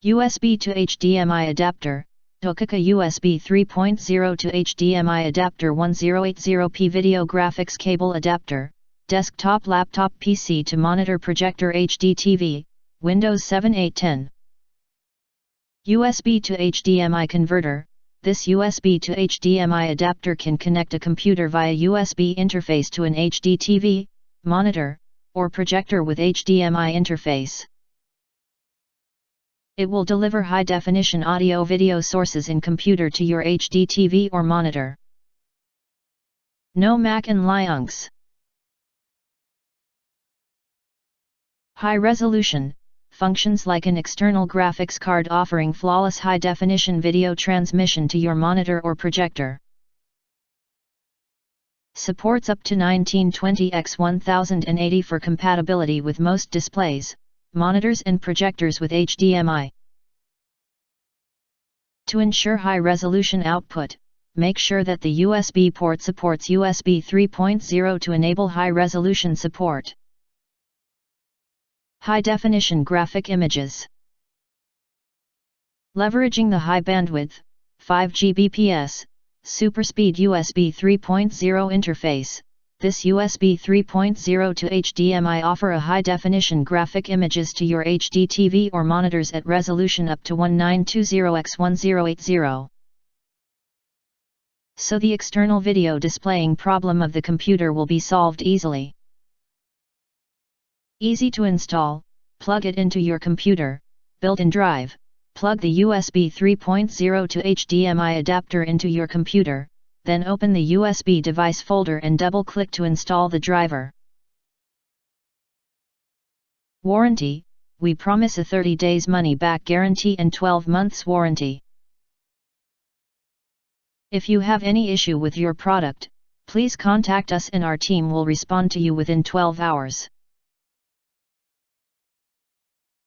USB to HDMI adapter, Ucaca USB 3.0 to HDMI adapter 1080p video graphics cable adapter, desktop laptop PC to monitor projector HDTV, Windows 7 810. USB to HDMI converter. This USB to HDMI adapter can connect a computer via USB interface to an HDTV, monitor, or projector with HDMI interface. It will deliver high-definition audio-video sources in computer to your HDTV or monitor. No Mac and Linux. High resolution. Functions like an external graphics card offering flawless high-definition video transmission to your monitor or projector. Supports up to 1920x1080 for compatibility with most displays, monitors and projectors with HDMI. To ensure high-resolution output, make sure that the USB port supports USB 3.0 to enable high-resolution support. High-definition graphic images. Leveraging the high bandwidth, 5 Gbps, super-speed USB 3.0 interface, this USB 3.0 to HDMI offer a high-definition graphic images to your HDTV or monitors at resolution up to 1920x1080. So the external video displaying problem of the computer will be solved easily. Easy to install, plug it into your computer, built-in drive, plug the USB 3.0 to HDMI adapter into your computer, then open the USB device folder and double-click to install the driver. Warranty: we promise a 30 days money-back guarantee and 12 months warranty. If you have any issue with your product, please contact us and our team will respond to you within 12 hours.